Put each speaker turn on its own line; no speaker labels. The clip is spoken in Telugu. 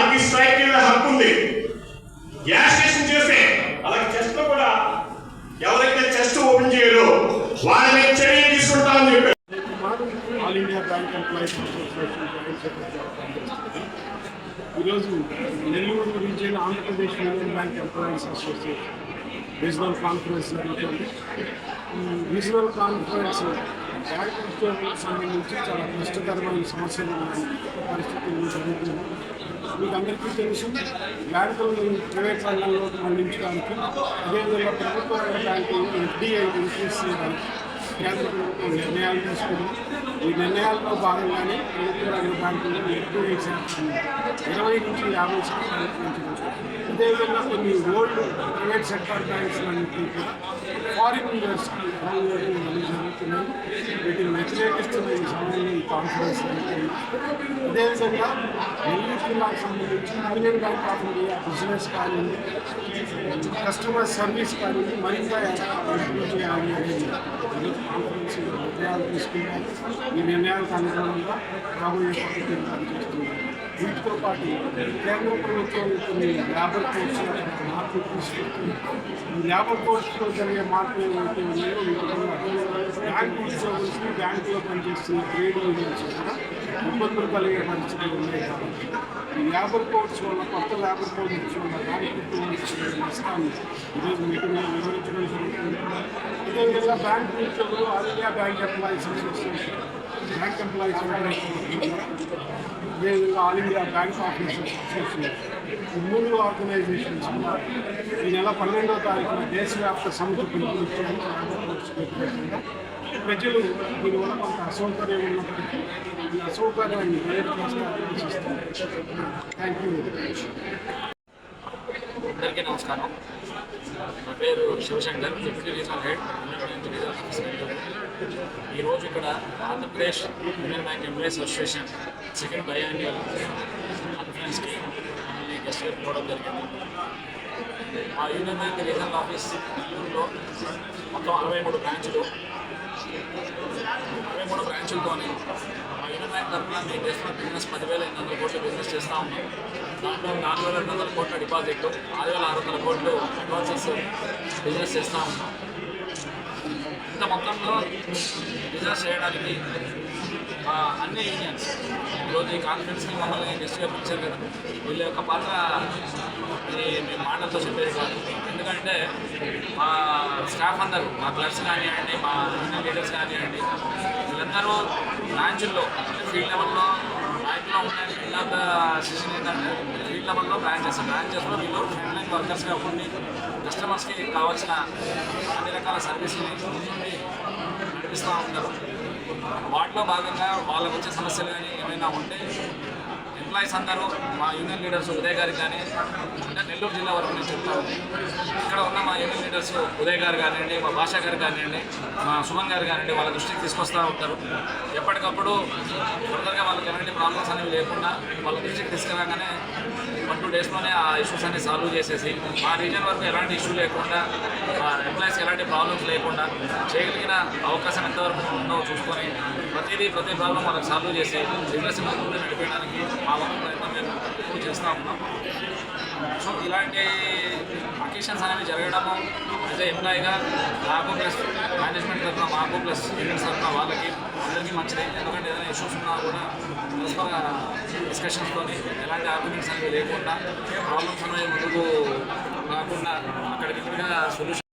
వాళ్ళకి స్ట్రైక్ చేసే హక్కు ఉంది. గ్యాస్ స్టేషన్ చేస్తే అలాగే చెస్ట్ లో కూడా ఎవరైతే చెస్ట్ ఓపెన్ చేయరో వాళ్ళ మీద చర్య తీసుకుంటామని చెప్పారు.
All India bank employees association ఈరోజు Nellore region Andhra Pradesh union bank employees association regional conference జరుగుతుంది. ఈ రీజనల్ కాన్ఫరెన్స్ బ్యాంక్ ఉద్యోగులకు సంబంధించి చాలా క్లిష్టకరమైన సమస్యలు పరిస్థితులు జరుగుతుంది. మీకు అందరికీ తెలుసు, బ్యాంకులను ప్రైవేట్ రంగంలోకి మళ్లించడానికి, అదేవిధంగా ప్రభుత్వ రంగ బ్యాంకులు ఎఫ్డీఐ ఇంక్రీజ్ చేయడానికి కేంద్ర ప్రభుత్వం నిర్ణయాలు తీసుకుంది. ఈ నిర్ణయాల్లో భాగంగానే ప్రభుత్వ రంగ బ్యాంకుల్లో ఎఫ్డీఐ శాతం 20 నుంచి 50% పెంచడం, అదేవిధంగా కొన్ని ఓల్డ్ ప్రైవేట్ సెక్టార్ బ్యాంక్స్ అన్నింటినీ కూడా ఫారిన్ యూనివర్సిటీ జరుగుతున్నాయి. వీటిని వ్యతిరేకిస్తున్న ఈ సమయంలో ఈ కాన్ఫరెన్స్ జరుగుతుంది. అదేవిధంగా నెల్లూరు జిల్లాకు సంబంధించి union bank of India business కానివ్వండి, కస్టమర్ సర్వీస్ కానివ్వండి మరింత ఇంప్రూవ్ చేయాలి అనేది కాన్ఫరెన్స్ నిర్ణయాలు తీసుకున్నారు. ఈ నిర్ణయాలకు అనుగుణంగా రాబోయే పద్ధతులు పనిచేస్తున్నారు. వీటితో పాటు కేంద్ర ప్రభుత్వం కొన్ని లేబర్ కోర్సులో మార్పులు తీసుకుంటుంది. ఈ లేబర్ కోర్సులో జరిగే మార్పులు ఏవైతే ఉన్నాయో బ్యాంకు ఉద్యోగులకి బ్యాంకులో పనిచేస్తున్న ట్రేడ్ యూనియన్స్ కూడా ఇబ్బందులు కలిగే పరిస్థితులు ఉన్నాయి. కాబట్టి ఈ లేబర్ కోడ్స్ వల్ల, కొత్త లేబర్ కోడ్స్ వల్ల బ్యాంకు నష్టాన్ని ఈరోజు మీటింగ్లో వివరించడం జరుగుతుంది. అదేవిధంగా బ్యాంకు ఉద్యోగులు All India bank employees association, bank employees అదేవిధంగా All India bank officers association, ఈ 3 ఆర్గనైజేషన్స్ ఈ నెల 12వ తారీఖున దేశవ్యాప్త సమితి పిలుపునిచ్చారు. ప్రజలు దీనివల్ల కొంత అసౌకర్యం ఉన్నప్పటికీ ఈ అసౌకర్యాన్ని క్లియర్ చేస్తారు. Thank you.
అందరికీ నమస్కారం. నా పేరు Sivasankar, deputy regional head regional officer. ఈరోజు ఇక్కడ Andhra Pradesh union bank employees association second biannual కాన్ఫరెన్స్కి గెస్ట్గా పోవడం జరిగింది. మా యూనియన్ బ్యాంక్ రీజనల్ ఆఫీస్ నెల్లూరులో మొత్తం 63 బ్రాంచులు, 63 బ్రాంచులతోనే మా యూనియన్ బ్యాంక్ తరఫున మేము చేస్తున్న బిజినెస్ 10,800 కోట్లు బిజినెస్ చేస్తూ ఉన్నాం. దాంట్లో 4,200 కోట్ల డిపాజిట్లు, 6,600 కోట్లు అడ్వాన్సెస్ బిజినెస్ చేస్తూ ఉన్నాం. ఇంత మొత్తంలో బిజినెస్ చేయడానికి అన్ని యూనియన్స్ ఈరోజు ఈ కాన్ఫరెన్స్కి మమ్మల్ని గెస్ట్గా పిలిచారు కదా, వీళ్ళ యొక్క పాత్ర మేము మాటలతో చెప్పేది కాదు. ఎందుకంటే మా స్టాఫ్ అందరూ, మా క్లర్క్స్ కానివ్వండి, మా యూనియన్ లీడర్స్ కానివ్వండి, వీళ్ళందరూ బ్రాంచుల్లో ఫీల్డ్ లెవెల్లో బ్యాంకులో ఉన్న ఇలాంటి సెషన్ ఏంటంటే ఫీల్డ్ లెవెల్లో బ్రాంచెస్లో వీళ్ళు ఫ్రంట్ లైన్ వర్కర్స్గా ఉండి కస్టమర్స్కి కావాల్సిన అన్ని రకాల సర్వీసుని ముందుండి నడిపిస్తూ ఉంటారు. వాటిలో భాగంగా వాళ్ళకు వచ్చే సమస్యలు కానీ ఏమైనా ఉంటే ఎంప్లాయీస్ అందరూ మా యూనియన్ లీడర్స్ ఉదయ్ గారికి కానీ, అంటే నెల్లూరు జిల్లా వరకు నేను చెప్తాను, ఇక్కడ ఉన్న మా యూనియన్ లీడర్స్ ఉదయ్ గారు కానివ్వండి, మా భాషా గారు కానివ్వండి, మా సుమన్ గారు కానివ్వండి, వాళ్ళ దృష్టికి తీసుకొస్తూ ఉంటారు. ఎప్పటికప్పుడు ఫర్దర్గా వాళ్ళకి ఎలాంటి ప్రాబ్లమ్స్ అనేవి లేకుండా వాళ్ళ దృష్టికి తీసుకురాగానే 1-2 డేస్లోనే ఆ ఇష్యూస్ అన్ని సాల్వ్ చేసేసి మా రీజన్ వరకు ఎలాంటి ఇష్యూ లేకుండా, ఎంప్లాయీస్కి ఎలాంటి ప్రాబ్లమ్స్ లేకుండా చేయగలిగిన అవకాశం ఎంతవరకు ఉందో చూసుకొని ప్రతి ప్రాబ్లం వాళ్ళకి సాల్వ్ చేసి బిజినెస్ ముందు నడిపేయడానికి మా వంతు ప్రయత్నం మేము ఎక్కువ చేస్తూ ఉన్నాం. సో ఇలాంటి అకేషన్స్ అనేవి జరగడము యాజ్ ఏ ఎంప్లాయీగా నాకు ప్లస్ మేనేజ్మెంట్ తరఫున మాకు ప్లస్ యూనియన్స్ తరఫున వాళ్ళకి అందరికీ మంచిది. ఎందుకంటే ఏదైనా ఇష్యూస్ ఉన్నా కూడా పరస్పర డిస్కషన్స్తో ఎలాంటి ఆర్గ్యుమెంట్స్ అనేవి లేకుండా ప్రాబ్లమ్స్ అనేవి ముందుకు రాకుండా అక్కడికి సొల్యూషన్